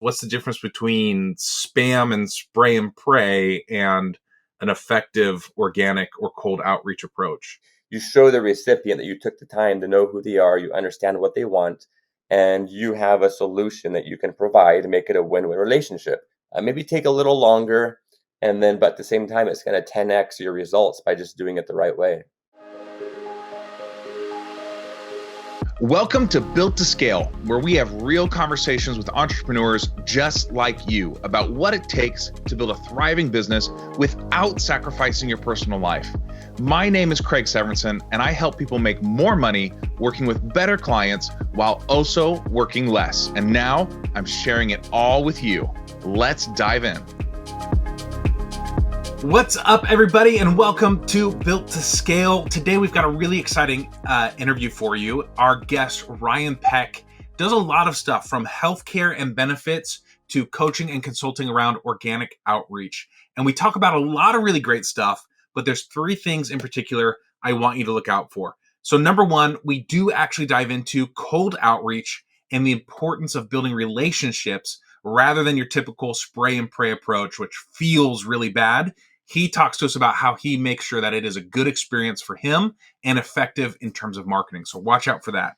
What's the difference between spam and spray and pray and an effective organic or cold outreach approach? You show the recipient that you took the time to know who they are, you understand what they want, and you have a solution that you can provide to make it a win-win relationship. Maybe take a little longer, but at the same time, it's going to 10x your results by just doing it the right way. Welcome to Built to Scale, where we have real conversations with entrepreneurs just like you about what it takes to build a thriving business without sacrificing your personal life. My name is Craig Severinsen, and I help people make more money working with better clients while also working less. And now I'm sharing it all with you. Let's dive in. What's up, everybody, and welcome to Built to Scale. Today, we've got a really exciting interview for you. Our guest, Ryan Peck, does a lot of stuff from healthcare and benefits to coaching and consulting around organic outreach. And we talk about a lot of really great stuff, but there's three things in particular I want you to look out for. So number one, we do actually dive into cold outreach and the importance of building relationships rather than your typical spray and pray approach, which feels really bad. He talks to us about how he makes sure that it is a good experience for him and effective in terms of marketing. So watch out for that.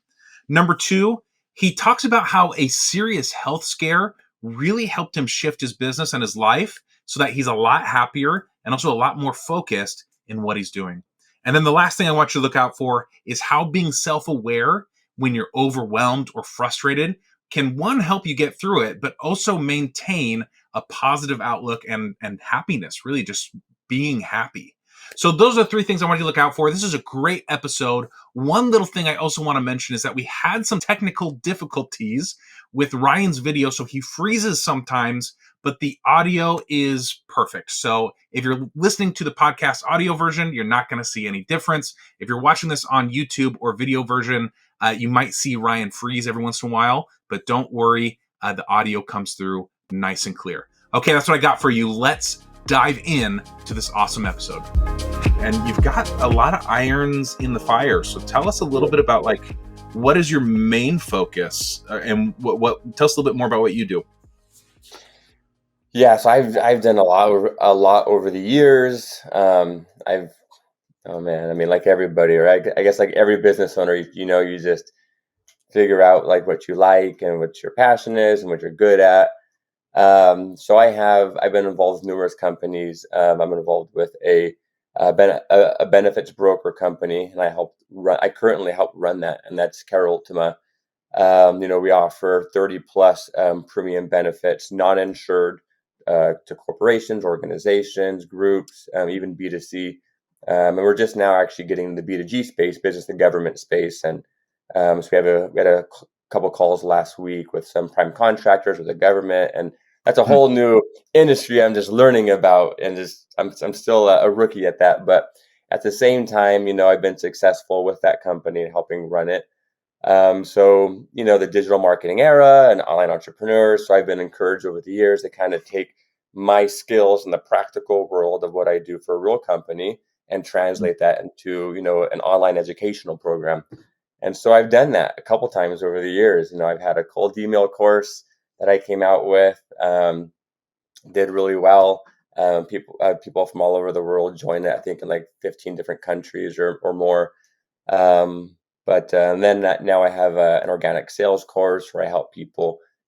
Number two, he talks about how a serious health scare really helped him shift his business and his life so that he's a lot happier and also a lot more focused in what he's doing. And then the last thing I want you to look out for is how being self-aware when you're overwhelmed or frustrated can, one, help you get through it, but also maintain a positive outlook and happiness, really just being happy. So those are three things I want you to look out for. This is a great episode. One little thing I also want to mention is that we had some technical difficulties with Ryan's video, so he freezes sometimes, but the audio is perfect. So if you're listening to the podcast audio version, you're not going to see any difference. If you're watching this on YouTube or video version, you might see Ryan freeze every once in a while, but don't worry, the audio comes through nice and clear. Okay, that's what I got for you. Let's dive in to this awesome episode. And you've got a lot of irons in the fire. So tell us a little bit about what is your main focus and what tell us a little bit more about what you do. Yeah, so I've done a lot over the years. Like everybody, right? I guess like every business owner, you just figure out like what you like and what your passion is and what you're good at. So I've been involved with numerous companies. I'm involved with a benefits broker company, and I currently help run that, and that's Care Ultima. We offer 30 plus premium benefits, non-insured, to corporations, organizations, groups, even B2C. And we're just now actually getting in the B2G space, business to government space. And so we had a couple calls last week with some prime contractors with the government, and that's a whole new industry I'm just learning about, and I'm still a rookie at that. But at the same time, I've been successful with that company and helping run it. So the digital marketing era and online entrepreneurs. So I've been encouraged over the years to kind of take my skills in the practical world of what I do for a real company and translate that into, an online educational program. And so I've done that a couple times over the years. I've had a cold email course that I came out with, did really well. People from all over the world joined it, I think in like 15 different countries or more. Now I have an organic sales course where I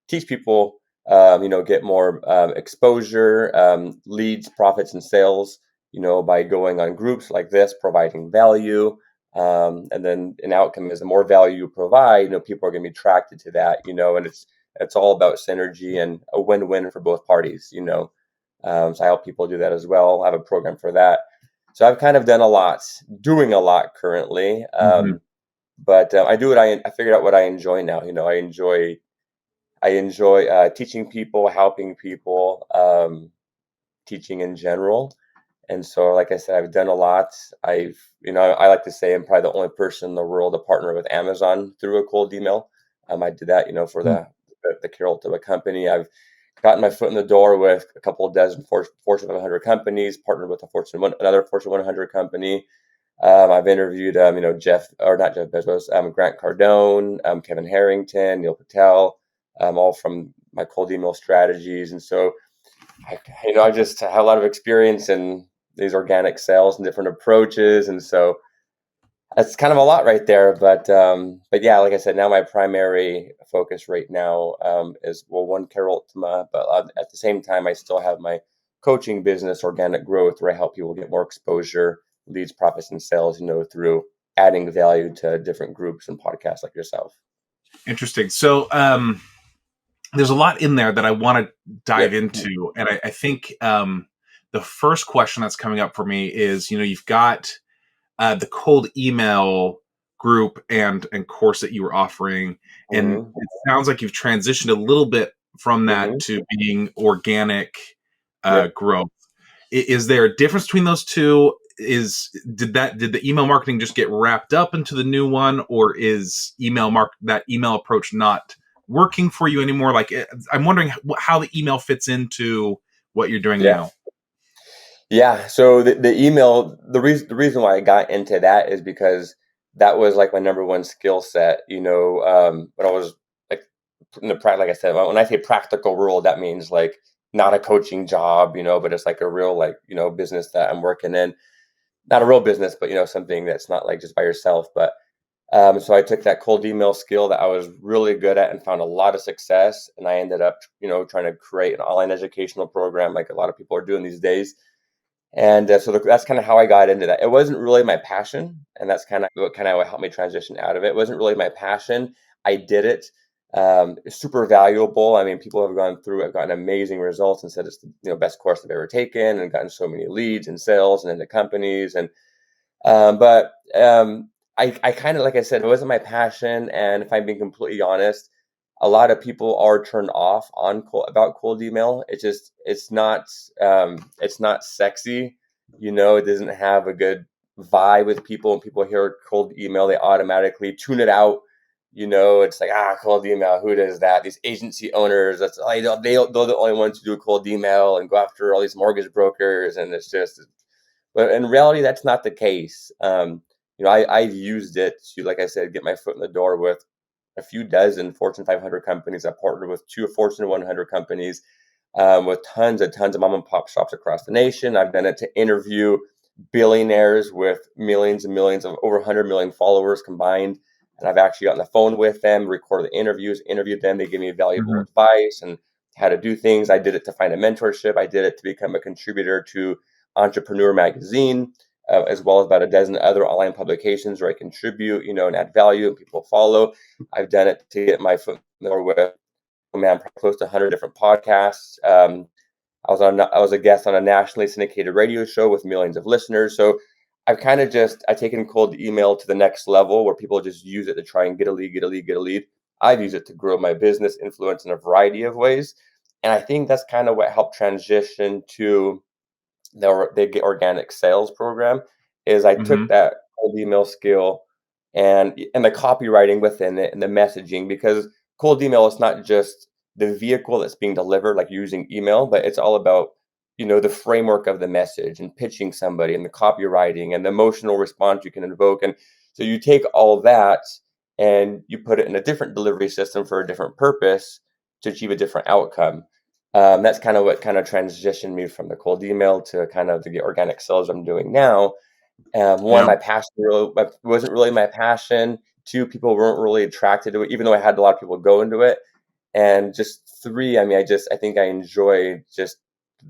teach people, get more exposure, leads, profits, and sales, by going on groups like this, providing value. And then an outcome is the more value you provide, people are going to be attracted to that, and it's all about synergy and a win-win for both parties, So I help people do that as well. I have a program for that. So I've kind of doing a lot currently. But I figured out what I enjoy now. I enjoy teaching people, helping people, teaching in general. And so, like I said, I've done a lot. I like to say I'm probably the only person in the world to partner with Amazon through a cold email. I did that, for the Care Ultima company. I've gotten my foot in the door with a couple of dozen Fortune 100 companies, partnered with another Fortune 100 company. I've interviewed, not Jeff Bezos, Grant Cardone, Kevin Harrington, Neil Patel, all from my cold email strategies. And so, I just have a lot of experience in these organic sales and different approaches. And so that's kind of a lot right there. But yeah, like I said, now my primary focus right now is, well, one, Care Ultima, but at the same time, I still have my coaching business, Organic Growth, where I help people get more exposure, leads, profits, and sales, through adding value to different groups and podcasts like yourself. Interesting. So there's a lot in there that I want to dive Yep. into. And I think the first question that's coming up for me is, you've got the cold email group and course that you were offering. And Mm-hmm. it sounds like you've transitioned a little bit from that Mm-hmm. to being organic Yep. growth. Is there a difference between those two? Did the email marketing just get wrapped up into the new one, or is that email approach not working for you anymore? Like, I'm wondering how the email fits into what you're doing Yeah. now. Yeah. So the email, the reason why I got into that is because that was like my number one skill set. When I was like like I said, when I say practical role, that means like not a coaching job, but it's like a real like business that I'm working in. Not a real business, but something that's not like just by yourself. But so I took that cold email skill that I was really good at and found a lot of success. And I ended up, trying to create an online educational program like a lot of people are doing these days. And so that's kind of how I got into that. It wasn't really my passion, and that's kind of what helped me transition out of it. It wasn't really my passion. I did it. It's super valuable. I mean, people have gone through it, gotten amazing results, and said it's the best course they've ever taken, and gotten so many leads and sales and into companies. And but I kind of, like I said, it wasn't my passion. And if I'm being completely honest, a lot of people are turned off about cold email. It's not sexy. It doesn't have a good vibe with people. When people hear cold email, they automatically tune it out. It's like, cold email, who does that? These agency owners, they're the only ones who do a cold email and go after all these mortgage brokers. And but in reality, that's not the case. I've used it to, like I said, get my foot in the door with a few dozen Fortune 500 companies. I partnered with 2 Fortune 100 companies, with tons of mom and pop shops across the nation. I've done it to interview billionaires with millions and millions of over 100 million followers combined. And I've actually gotten on the phone with them, recorded the interviewed them. They gave me valuable advice and how to do things. I did it to find a mentorship. I did it to become a contributor to Entrepreneur magazine, as well as about a dozen other online publications where I contribute, and add value and people follow. I've done it to get my foot in the door with, close to 100 different podcasts. I was a guest on a nationally syndicated radio show with millions of listeners. So I've taken cold email to the next level where people just use it to try and get a lead. I've used it to grow my business influence in a variety of ways. And I think that's kind of what helped transition to the organic sales program. Is I took that cold email skill and the copywriting within it and the messaging, because cold email is not just the vehicle that's being delivered, like using email, but it's all about, the framework of the message and pitching somebody and the copywriting and the emotional response you can invoke. And so you take all that and you put it in a different delivery system for a different purpose to achieve a different outcome. That's kind of what kind of transitioned me from the cold email to kind of the organic sales I'm doing now. One, my passion wasn't really my passion. 2, people weren't really attracted to it, even though I had a lot of people go into it. And just 3, I think I enjoy just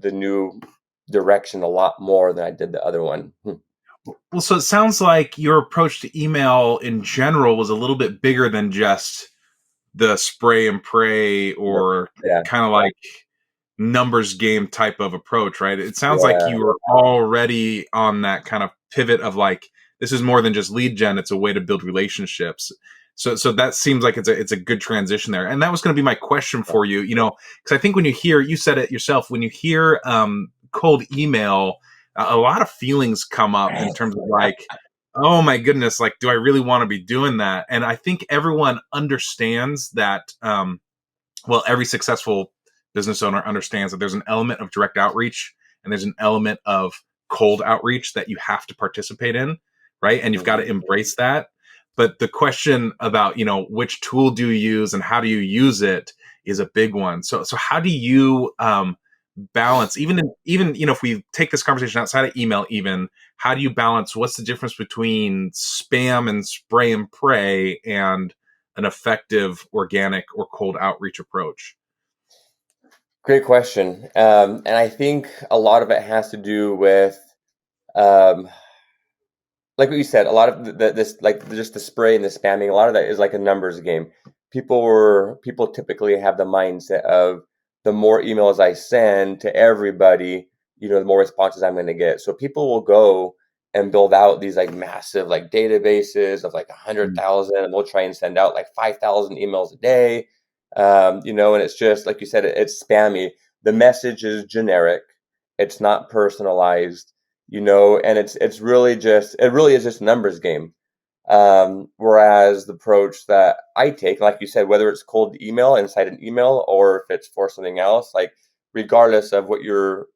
the new direction a lot more than I did the other one. Well, so it sounds like your approach to email in general was a little bit bigger than just the spray and pray or Yeah. kind of like numbers game type of approach, right? It sounds like Yeah. you were already on that kind of pivot of like, this is more than just lead gen. It's a way to build relationships. So that seems like it's a good transition there. And that was going to be my question for you, because I think when you said it yourself, when you hear cold email, a lot of feelings come up in terms of like, oh my goodness, like, do I really want to be doing that? And I think everyone understands that. Every successful business owner understands that there's an element of direct outreach and there's an element of cold outreach that you have to participate in, right? And you've got to embrace that. But the question about, which tool do you use and how do you use it is a big one. So how do you balance, even if we take this conversation outside of email, even how do you balance what's the difference between spam and spray and pray and an effective organic or cold outreach approach? Great question. And I think a lot of it has to do with, um, like what you said, a lot of this, like just the spray and the spamming, a lot of that is like a numbers game. People typically have the mindset of the more emails I send to everybody, the more responses I'm going to get. So people will go and build out these like massive like databases of like 100,000, and they'll try and send out like 5,000 emails a day. And it's just like you said, it's spammy. The message is generic. It's not personalized, and it really is just a numbers game. Whereas the approach that I take, like you said, whether it's cold email inside an email or if it's for something else, like regardless of what you're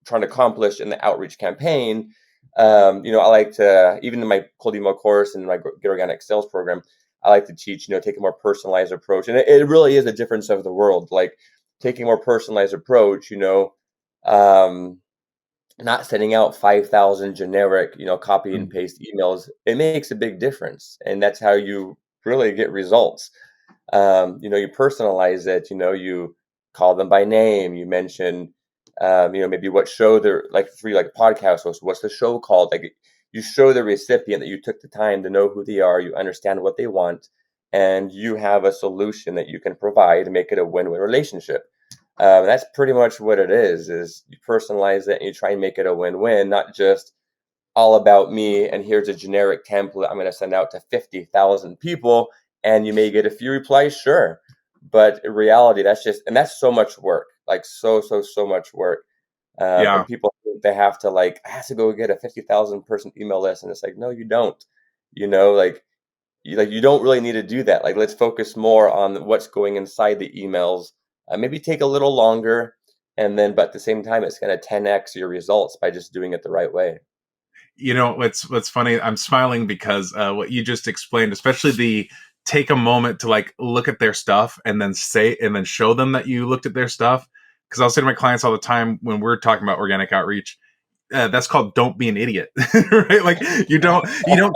trying to accomplish in the outreach campaign, I like to, even in my cold email course and my Get Organic Sales program, I like to teach, take a more personalized approach. And it really is a difference of the world. Like taking a more personalized approach, um, not sending out 5,000 generic, copy and paste emails, it makes a big difference. And that's how you really get results. You personalize it, you call them by name, you mention, maybe what show they're like for you, like a podcast host, what's the show called? Like you show the recipient that you took the time to know who they are, you understand what they want, and you have a solution that you can provide to make it a win-win relationship. That's pretty much what it is you personalize it and you try and make it a win-win, not just all about me and here's a generic template I'm going to send out to 50,000 people and you may get a few replies, sure. But in reality, that's so much work, like so much work. Yeah. And people think they have to I have to go get a 50,000 person email list. And it's like, no, you don't, you don't really need to do that. Like, let's focus more on what's going inside the emails. Maybe take a little longer, but at the same time, it's going to 10x your results by just doing it the right way. What's funny, I'm smiling because what you just explained, especially the take a moment to look at their stuff and then show them that you looked at their stuff. Because I'll say to my clients all the time when we're talking about organic outreach, that's called don't be an idiot, right? Like you don't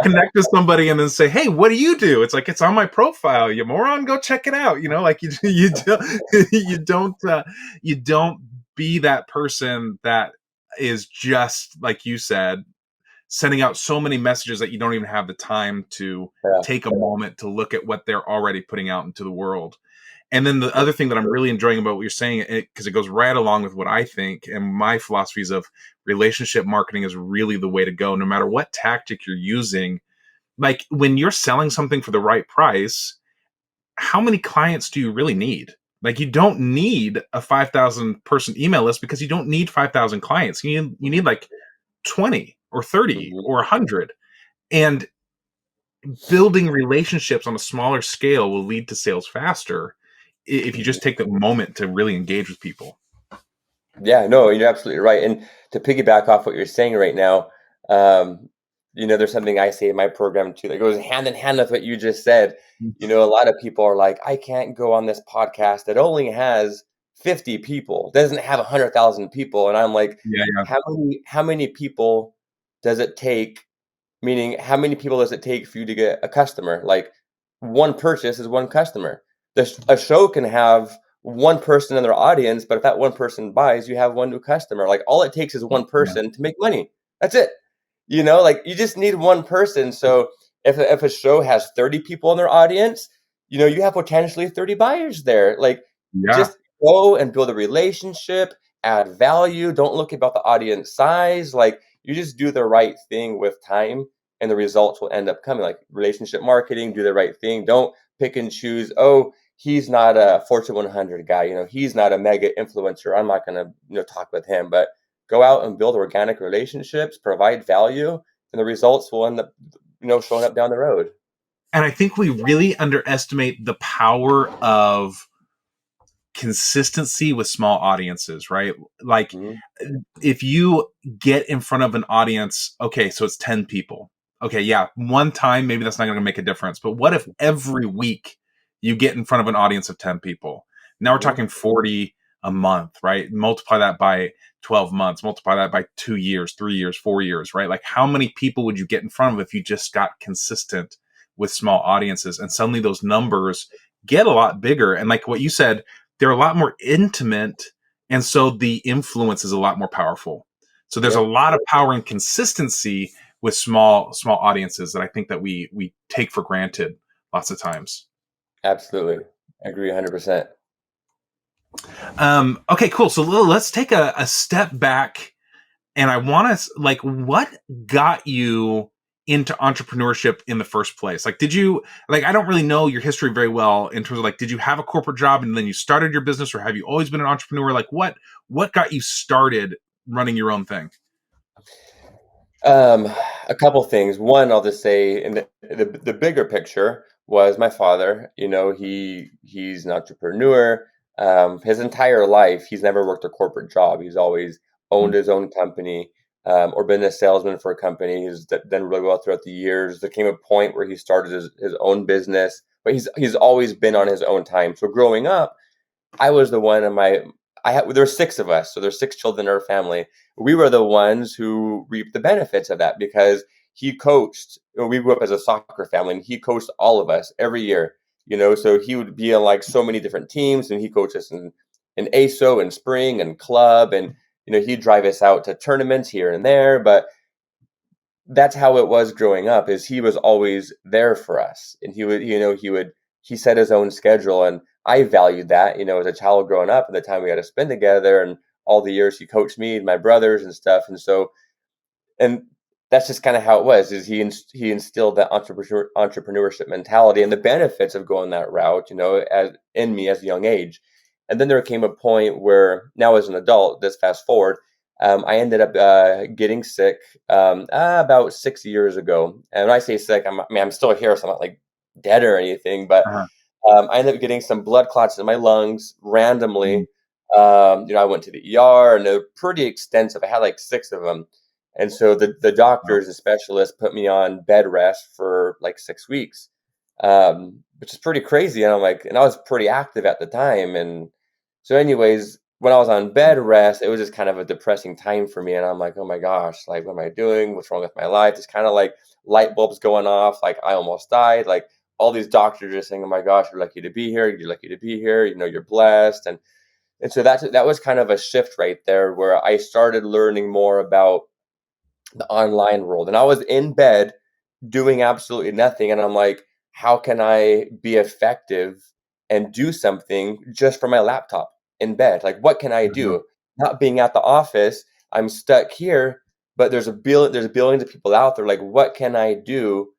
connect with somebody and then say, hey, what do you do? It's like, it's on my profile, you moron, go check it out. You don't be that person that is just like you said, sending out so many messages that you don't even have the time to take a moment to look at what they're already putting out into the world. And then the other thing that I'm really enjoying about what you're saying, because it goes right along with what I think and my philosophies of relationship marketing is really the way to go, no matter what tactic you're using. Like when you're selling something for the right price, how many clients do you really need? Like you don't need a 5,000 person email list because you don't need 5,000 clients. You need like 20 or 30 or 100. And building relationships on a smaller scale will lead to sales faster if you just take the moment to really engage with people. Yeah, no, you're absolutely right. And to piggyback off what you're saying right now, there's something I say in my program too that goes hand in hand with what you just said. A lot of people are like, I can't go on this podcast that only has 50 people, doesn't have 100,000 people. And I'm like, how many people does it take? Meaning, how many people does it take for you to get a customer? Like one purchase is one customer. A show can have one person in their audience, but if that one person buys, you have one new customer. Like all it takes is one person to make money. That's it. You you just need one person. So if a show has 30 people in their audience, you have potentially 30 buyers there. Just go and build a relationship, add value. Don't look about the audience size. You just do the right thing with time and the results will end up coming. Like relationship marketing, do the right thing. Don't pick and choose. Oh, he's not a Fortune 100 guy. He's not a mega influencer. I'm not going to, talk with him, but go out and build organic relationships, provide value, and the results will end up, showing up down the road. And I think we really underestimate the power of consistency with small audiences, right? Like if you get in front of an audience, okay, so it's 10 people. Okay, yeah, one time, maybe that's not going to make a difference. But what if every week you get in front of an audience of 10 people? Now we're talking 40 a month, right? Multiply that by 12 months, multiply that by 2 years, 3 years, 4 years, right? Like how many people would you get in front of if you just got consistent with small audiences? And suddenly those numbers get a lot bigger. And like what you said, they're a lot more intimate. And so the influence is a lot more powerful. So there's a Yep. lot of power and consistency with small audiences that I think that we take for granted lots of times. Absolutely. I agree 100%. Okay, cool. So let's take a step back, and I want to like, what got you into entrepreneurship in the first place? Like, did you like? I don't really know your history very well in terms of like, did you have a corporate job and then you started your business, or have you always been an entrepreneur? Like, what got you started running your own thing? A couple things. One, I'll just say, in the bigger picture was my father. He's an entrepreneur. His entire life, he's never worked a corporate job. He's always owned his own company, or been a salesman for a company. He's done really well throughout the years. There came a point where he started his own business, but he's always been on his own time. So growing up, I was the one in my I had there's six of us, so there's six children in our family. We were the ones who reaped the benefits of that because he coached. We grew up as a soccer family, and he coached all of us every year. So he would be on like so many different teams, and he coached us in ASO and spring and club, and he'd drive us out to tournaments here and there. But that's how it was growing up, is he was always there for us, and he set his own schedule, and I valued that, as a child growing up, and the time we had to spend together, and all the years he coached me and my brothers and stuff. And that's just kind of how it was, is he instilled that entrepreneurship mentality and the benefits of going that route, as in me as a young age. And then there came a point where, now as an adult, this fast forward, I ended up getting sick about 6 years ago. And when I say sick, I'm still here, so I'm not like dead or anything. But Uh-huh. I ended up getting some blood clots in my lungs randomly. Mm-hmm. I went to the ER, and they're pretty extensive. I had like six of them. And so the doctors and specialists put me on bed rest for like 6 weeks, which is pretty crazy. And I was pretty active at the time. And so anyways, when I was on bed rest, it was just kind of a depressing time for me. And I'm like, oh my gosh, like, what am I doing? What's wrong with my life? It's kind of like light bulbs going off. Like, I almost died. Like, all these doctors are saying, oh my gosh, you're lucky to be here. You're lucky to be here. You're blessed. And so that was kind of a shift right there, where I started learning more about the online world. And I was in bed doing absolutely nothing. And I'm like, how can I be effective and do something just from my laptop in bed? Like, what can I Mm-hmm. do? Not being at the office, I'm stuck here, but there's billions of people out there. Like, what can I do,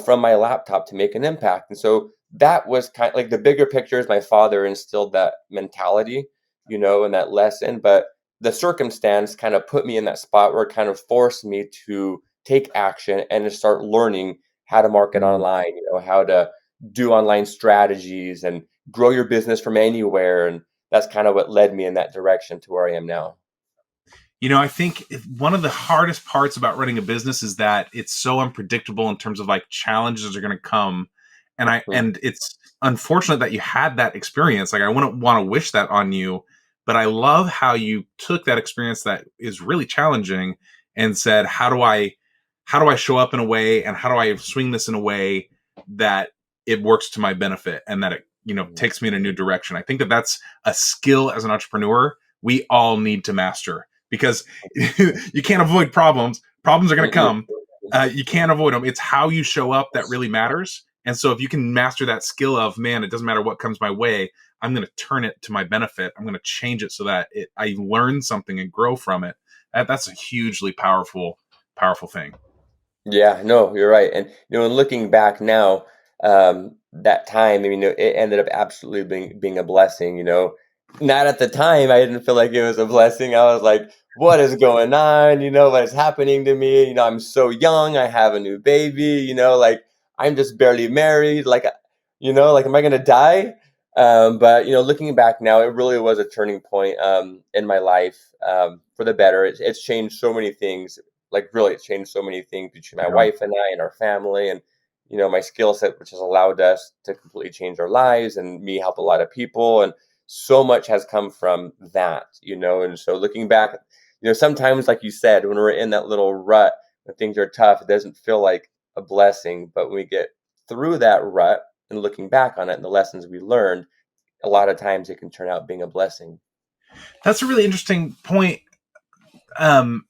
from my laptop to make an impact? And so that was kind of like the bigger picture. Is my father instilled that mentality, and that lesson. But the circumstance kind of put me in that spot where it kind of forced me to take action and to start learning how to market online, how to do online strategies and grow your business from anywhere. And that's kind of what led me in that direction to where I am now. I think one of the hardest parts about running a business is that it's so unpredictable in terms of like challenges are going to come. Hmm. And it's unfortunate that you had that experience. Like, I wouldn't want to wish that on you, but I love how you took that experience that is really challenging and said, how do I show up in a way, and how do I swing this in a way that it works to my benefit, and that it, takes me in a new direction. I think that that's a skill as an entrepreneur we all need to master, because you can't avoid problems. Problems are going to come. You can't avoid them. It's how you show up that really matters. And so if you can master that skill of, man, it doesn't matter what comes my way, I'm going to turn it to my benefit. I'm going to change it so that I learn something and grow from it. That's a hugely powerful thing. Yeah, no, you're right. And in looking back now, that time, it ended up absolutely being a blessing. Not at the time, I didn't feel like it was a blessing. I was like, what is going on? What is happening to me? I'm so young. I have a new baby. Like, I'm just barely married. Like, like, am I gonna die? But looking back now, it really was a turning point in my life, for the better. It's changed so many things. Like, really, it's changed so many things between my Yeah. wife and I and our family, and my skill set, which has allowed us to completely change our lives and me help a lot of people. And so much has come from that, and so looking back, sometimes, like you said, when we're in that little rut, when things are tough, it doesn't feel like a blessing, but when we get through that rut and looking back on it and the lessons we learned, a lot of times it can turn out being a blessing. That's a really interesting point. Um,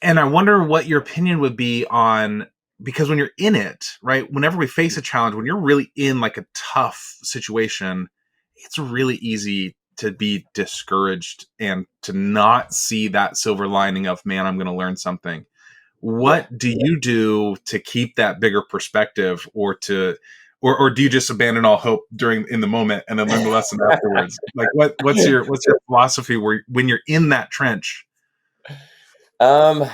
and I wonder what your opinion would be on, because when you're in it, right, whenever we face a challenge, when you're really in like a tough situation, it's really easy to be discouraged and to not see that silver lining of, man, I'm going to learn something. Yeah. What do you do to keep that bigger perspective, or do you just abandon all hope in the moment and then learn the lesson afterwards? Like what's your philosophy when you're in that trench? Um,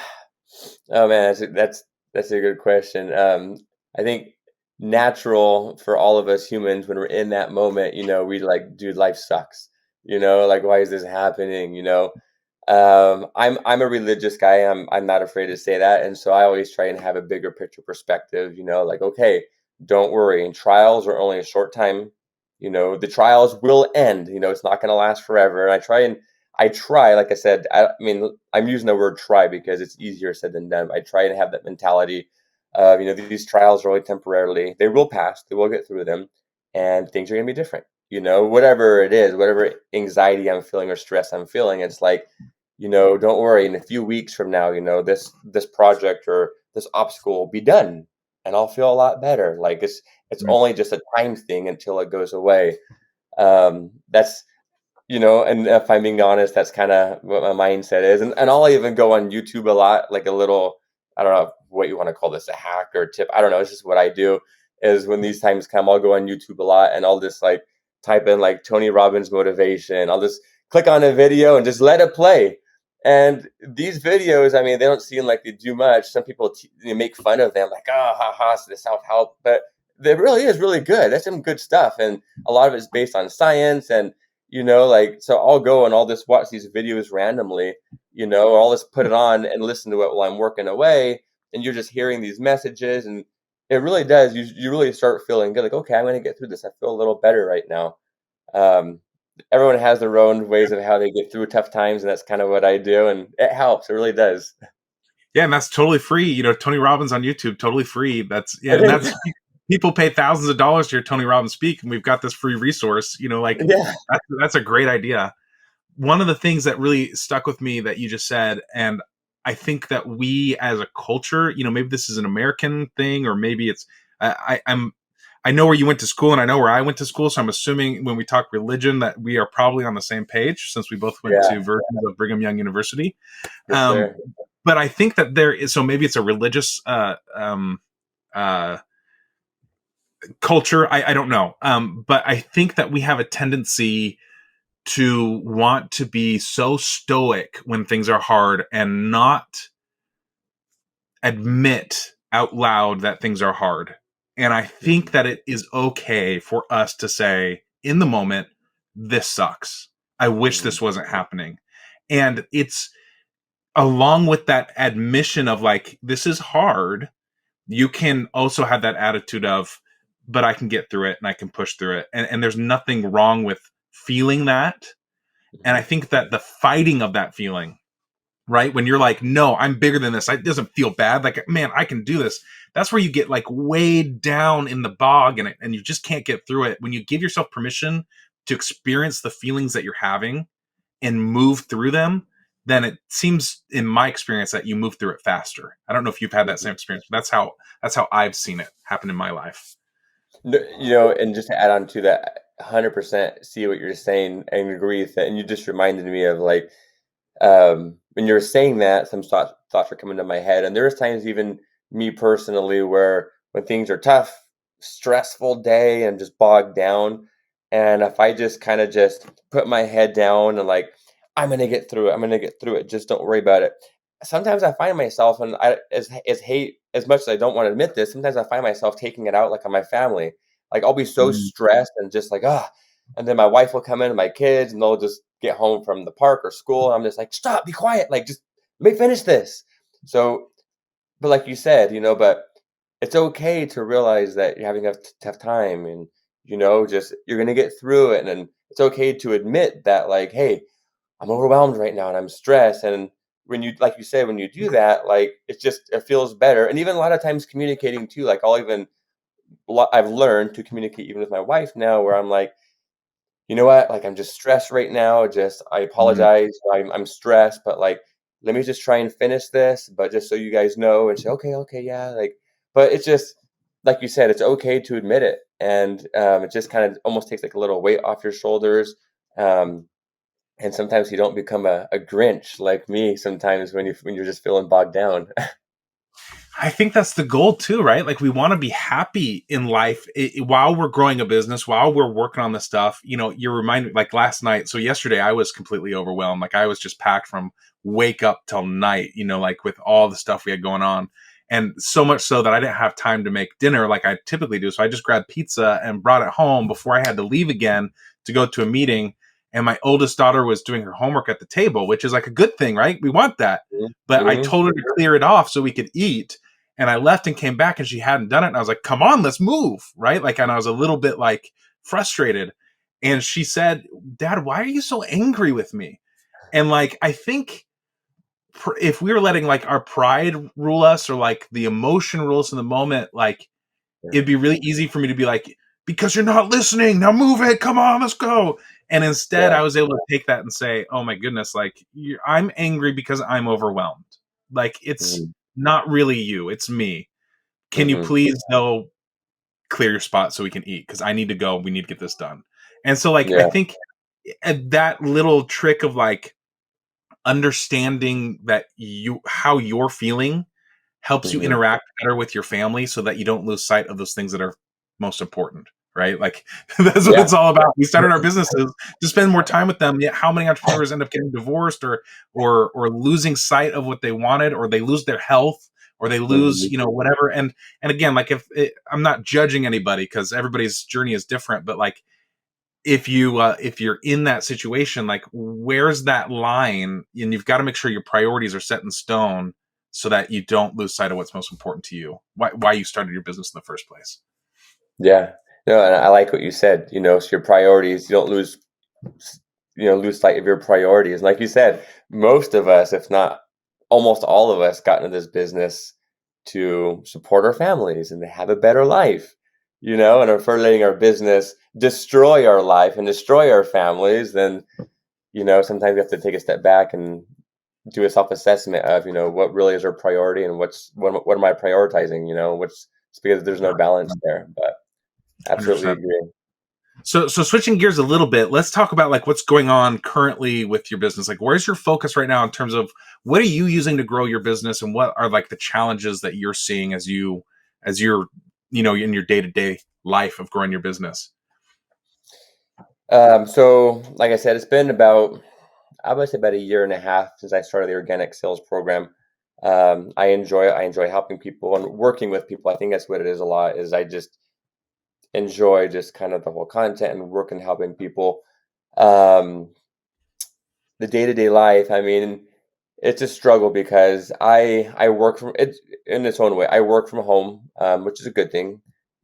oh man, that's a good question. I think natural for all of us humans when we're in that moment, we like, dude, life sucks. Like, why is this happening? I'm a religious guy. I'm not afraid to say that, and so I always try and have a bigger picture perspective. Like, okay, don't worry. And trials are only a short time. The trials will end. It's not going to last forever. And I try, like I said, I mean, I'm using the word try because it's easier said than done. I try and have that mentality of, these trials are only temporarily. They will pass. They will get through them, and things are going to be different. Whatever it is, whatever anxiety I'm feeling or stress I'm feeling, it's like, don't worry. In a few weeks from now, this project or this obstacle will be done, and I'll feel a lot better. Like it's only just a time thing until it goes away. That's and if I'm being honest, that's kind of what my mindset is. And I'll even go on YouTube a lot, like a little, I don't know what you want to call this, a hack or a tip. I don't know. It's just what I do is when these times come, I'll go on YouTube a lot and I'll just like type in like Tony Robbins motivation. I'll just click on a video and just let it play. And these videos, I mean, they don't seem like they do much. Some people make fun of them, like, oh, ha ha, it's the self-help. But it really is really good. That's some good stuff. And a lot of it's based on science and like, so I'll go and I'll just watch these videos randomly, or I'll just put it on and listen to it while I'm working away. And you're just hearing these messages. And it really does. You really start feeling good. Like, okay, I'm going to get through this. I feel a little better right now. Um, Everyone has their own ways of how they get through tough times. And that's kind of what I do. And it helps. It really does. Yeah, and that's totally free. Tony Robbins on YouTube, totally free. It And is. that's people pay thousands of dollars to hear Tony Robbins speak, and we've got this free resource. Like Yeah. that's a great idea. One of the things that really stuck with me that you just said, and I think that we as a culture, maybe this is an American thing, or maybe it's I know where you went to school and I know where I went to school, so I'm assuming when we talk religion that we are probably on the same page since we both went Yeah. to versions of Brigham Young University. For Um, sure. but I think that there is, so maybe it's a religious uh, culture. I don't know. But I think that we have a tendency to want to be so stoic when things are hard and not admit out loud that things are hard. And I think that it is okay for us to say in the moment, this sucks. I wish Mhm. this wasn't happening. And it's along with that admission of like, this is hard. You can also have that attitude of, but I can get through it and I can push through it. And there's nothing wrong with feeling that. And I Mhm. think that the fighting of that feeling, right? When you're like, no, I'm bigger than this. It doesn't feel bad. Like, man, I can do this. That's where you get like way down in the bog and you just can't get through it. When you give yourself permission to experience the feelings that you're having and move through them, then it seems in my experience that you move through it faster. I don't know if you've had that Mhm. same experience, but that's how I've seen it happen in my life. No, and just to add on to that, 100% see what you're saying and agree with that. And you just reminded me of like, when you were saying that, some thoughts are coming to my head. And there's times, even me personally, where when things are tough, stressful day, and just bogged down, and if I just kind of just put my head down and like, I'm gonna get through it. I'm gonna get through it. Just don't worry about it. Sometimes I find myself, and as hate as much as I don't want to admit this, sometimes I find myself taking it out like on my family. Like I'll be so Mm. stressed and just like and then my wife will come in and my kids, and they'll just get home from the park or school. And I'm just like, stop, be quiet. Like, just let me finish this. So, but like you said, but it's okay to realize that you're having a tough time and, just you're going to get through it. And then it's okay to admit that, like, hey, I'm overwhelmed right now and I'm stressed. And when you, like you said, when you do that, like, it feels better. And even a lot of times communicating too, like I've learned to communicate even with my wife now, where I'm like, you know what, like, I'm just stressed right now. I Mhm. apologize. I'm stressed, but like, let me just try and finish this. But just so you guys know, and say, okay, okay, yeah, like, but it's just like you said, it's okay to admit it, and it just kind of almost takes like a little weight off your shoulders. Um, and sometimes you don't become a Grinch like me. Sometimes when you're just feeling bogged down. I think that's the goal too, right? Like we want to be happy in life while we're growing a business, while we're working on the stuff. You're reminded, like last night. So yesterday I was completely overwhelmed. Like I was just packed from wake up till night, like with all the stuff we had going on. And so much so that I didn't have time to make dinner like I typically do. So I just grabbed pizza and brought it home before I had to leave again to go to a meeting. And my oldest daughter was doing her homework at the table, which is like a good thing, right? We want that. But I Mm-hmm. told her to clear it off so we could eat, and I left and came back and she hadn't done it. And I was like, come on, let's move. Right. Like, and I was a little bit like frustrated. And she said, Dad, why are you so angry with me? And like, I think if we were letting like our pride rule us, or like the emotion rule us in the moment, like Yeah. it'd be really easy for me to be like, because you're not listening. Now move it. Come on, let's go. And instead, Yeah. I was able to take that and say, oh my goodness, like I'm angry because I'm overwhelmed. Like it's Mm-hmm. not really you, it's me. Can you Mm-hmm. please go clear your spot so we can eat? Because I need to go. We need to get this done. And so, like, I Yeah. think that little trick of like understanding that how you're feeling helps you Mm-hmm. interact better with your family so that you don't lose sight of those things that are most important, right? Like that's what Yeah. it's all about. We started our businesses to spend more time with them. Yet how many entrepreneurs end up getting divorced, or losing sight of what they wanted, or they lose their health, or they lose, Mm-hmm. whatever. And again, like I'm not judging anybody because everybody's journey is different, but like if you're in that situation, like where's that line? And you've got to make sure your priorities are set in stone so that you don't lose sight of what's most important to you. Why you started your business in the first place. Yeah. No, and I like what you said, so your priorities, you don't lose sight of your priorities. And like you said, most of us, if not almost all of us, got into this business to support our families and to have a better life, and if we're letting our business destroy our life and destroy our families, then, sometimes we have to take a step back and do a self-assessment of, what really is our priority and what am I prioritizing, it's because there's no balance there, but absolutely 100%. agree. So switching gears a little bit, let's talk about like what's going on currently with your business. Like where's your focus right now in terms of what are you using to grow your business, and what are like the challenges that you're seeing as you're in your day-to-day life of growing your business? So like I said, it's been I would say about a year and a half since I started the organic sales program. I enjoy it. I enjoy helping people and working with people. I think that's what it is a lot, is I just enjoy just kind of the whole content and work and helping people. Um, the day-to-day life, I mean, it's a struggle because I work from it in its own way. I work from home, which is a good thing.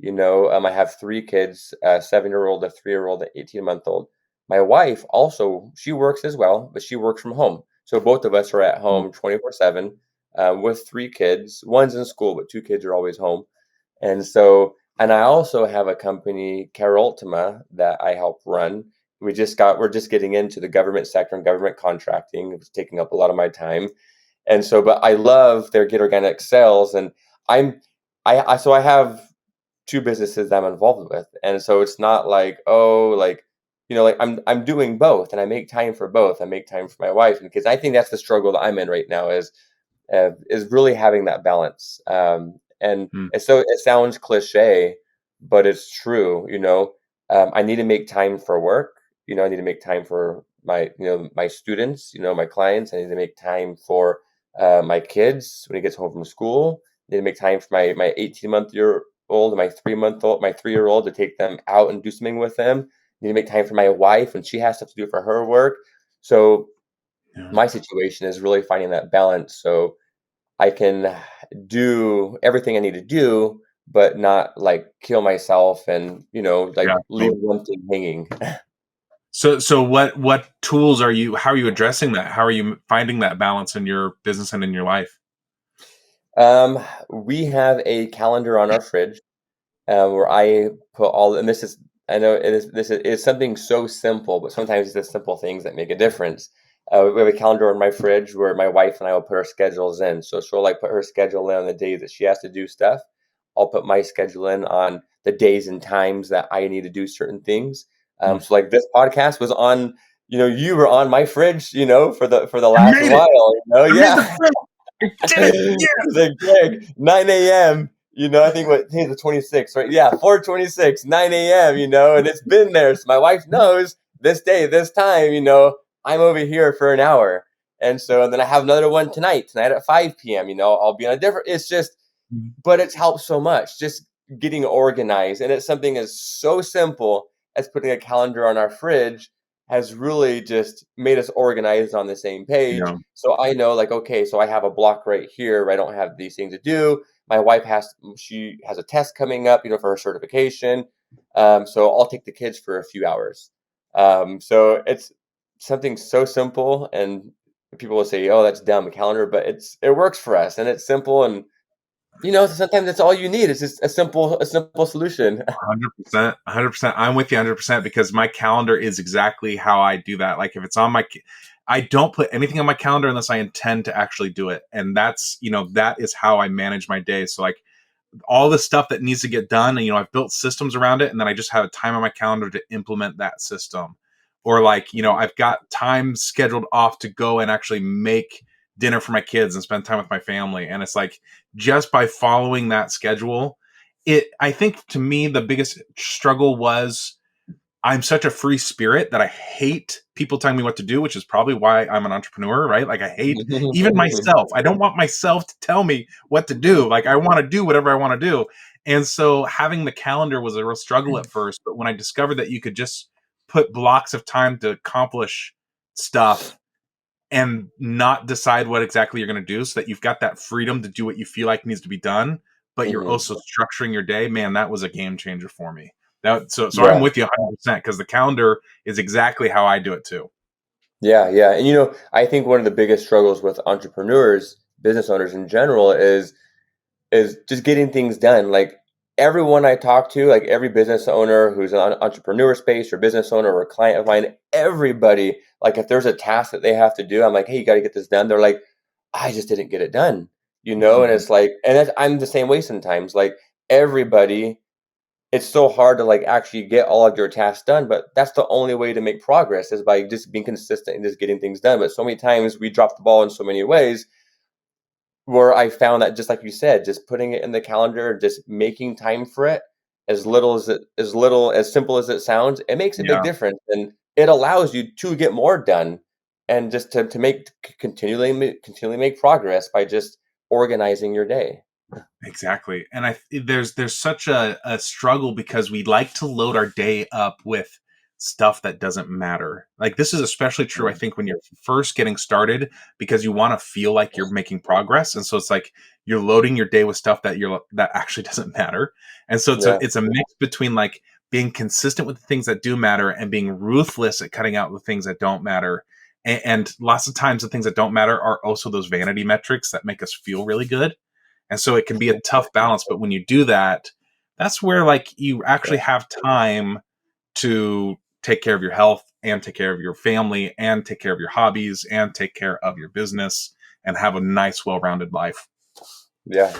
I have three kids: a 7-year-old, a 3-year-old, an 18-month-old. My wife also, she works as well, but she works from home. So both of us are at home 24/7, with three kids. One's in school, but two kids are always home. And I also have a company, Care Ultima, that I help run. We're just getting into the government sector and government contracting. It's taking up a lot of my time. But I love their Get Organic Sales, and I'm, so I have two businesses that I'm involved with. And so it's not like, oh, like, like I'm doing both, and I make time for both. I make time for my wife, and because I think that's the struggle that I'm in right now, is really having that balance. Mm. So it sounds cliche, but it's true. I need to make time for work. I need to make time for my students. My clients. I need to make time for my kids when he gets home from school. I need to make time for my 18-month-year-old and my 3-year-old to take them out and do something with them. I need to make time for my wife when she has stuff to do for her work. So Yeah. my situation is really finding that balance so I can do everything I need to do, but not like kill myself and, like Yeah. leave one thing hanging. So what tools how are you addressing that? How are you finding that balance in your business and in your life? We have a calendar on our fridge where I put and this is, I know it is something so simple, but sometimes it's the simple things that make a difference. We have a calendar on my fridge where my wife and I will put our schedules in. So she'll like put her schedule in on the day that she has to do stuff. I'll put my schedule in on the days and times that I need to do certain things. So like this podcast was on, you were on my fridge, for the I last made it. while, I made the yeah. fridge. I did it. He's like, Greg, 9 a.m. I think today's the 26th, right? Yeah, 4:26, 9 a.m. And it's been there. So my wife knows this day, this time, I'm over here for an hour. And then I have another one tonight at 5 p.m. I'll be on a different, it's just, Yeah. but it's helped so much just getting organized. And it's something as so simple as putting a calendar on our fridge has really just made us organized on the same page. Yeah. So I know, like, okay, so I have a block right here where I don't have these things to do. My wife she has a test coming up, for her certification. So I'll take the kids for a few hours. So it's something so simple, and people will say, "Oh, that's dumb, a calendar," but it works for us, and it's simple, and sometimes that's all you need. It's just a simple solution. 100%. 100%. I'm with you 100% because my calendar is exactly how I do that. Like if it's on I don't put anything on my calendar unless I intend to actually do it. And that's, that is how I manage my day. So like all the stuff that needs to get done, and I've built systems around it, and then I just have a time on my calendar to implement that system. Or like, I've got time scheduled off to go and actually make dinner for my kids and spend time with my family. And it's like just by following that schedule, I think to me the biggest struggle was I'm such a free spirit that I hate people telling me what to do, which is probably why I'm an entrepreneur, right? Like I hate even myself. I don't want myself to tell me what to do. Like I want to do whatever I want to do. And so having the calendar was a real struggle at first, but when I discovered that you could just put blocks of time to accomplish stuff and not decide what exactly you're going to do, so that you've got that freedom to do what you feel like needs to be done, but you're Mhm. also structuring your day, man, that was a game changer for me. So I'm Yeah. with you 100% because the calendar is exactly how I do it too. Yeah, yeah. And I think one of the biggest struggles with entrepreneurs, business owners in general, is just getting things done. Like everyone I talk to, like every business owner who's an entrepreneur space or business owner or a client of mine, everybody, like if there's a task that they have to do, I'm like, hey, you got to get this done. They're like, I just didn't get it done, And it's like, I'm the same way sometimes. Like everybody, it's so hard to like actually get all of your tasks done, but that's the only way to make progress is by just being consistent and just getting things done. But so many times we drop the ball in so many ways, where I found that, just like you said, just putting it in the calendar, just making time for it, as simple as it sounds, it makes a big Yeah, difference, and it allows you to get more done, and just to continually make progress by just organizing your day. exactly. And there's such a struggle because we like to load our day up with stuff that doesn't matter. Like this is especially true, I think, when you're first getting started because you want to feel like you're making progress. And so it's like you're loading your day with stuff that actually doesn't matter. And so Yeah, it's a mix between like being consistent with the things that do matter and being ruthless at cutting out the things that don't matter. And lots of times the things that don't matter are also those vanity metrics that make us feel really good. And so it can be a tough balance, but when you do that, that's where like you actually have time to take care of your health and take care of your family and take care of your hobbies and take care of your business and have a nice, well-rounded life. yeah.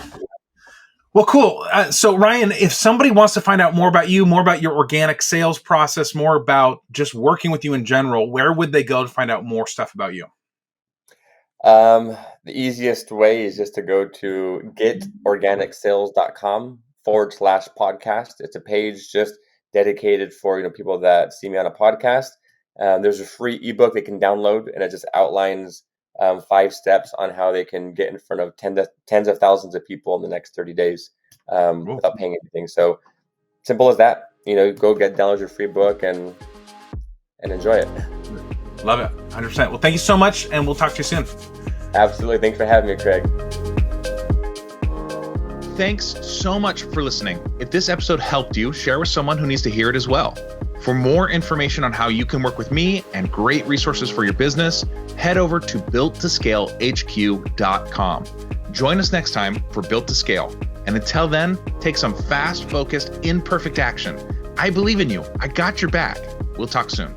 Well, cool. So Ryan, if somebody wants to find out more about you, more about your organic sales process, more about just working with you in general, where would they go to find out more stuff about you? The easiest way is just to go to getorganicsales.com/podcast. It's a page just dedicated for people that see me on a podcast. There's a free ebook they can download, and it just outlines 5 steps on how they can get in front of tens of thousands of people in the next 30 days Cool. without paying anything. So simple as that. Go download your free book and enjoy it. Love it. 100%. Well, thank you so much, and we'll talk to you soon. Absolutely. Thanks for having me, Craig. Thanks so much for listening. If this episode helped you, share with someone who needs to hear it as well. For more information on how you can work with me and great resources for your business, head over to builttoscalehq.com. Join us next time for Built to Scale. And until then, take some fast, focused, imperfect action. I believe in you. I got your back. We'll talk soon.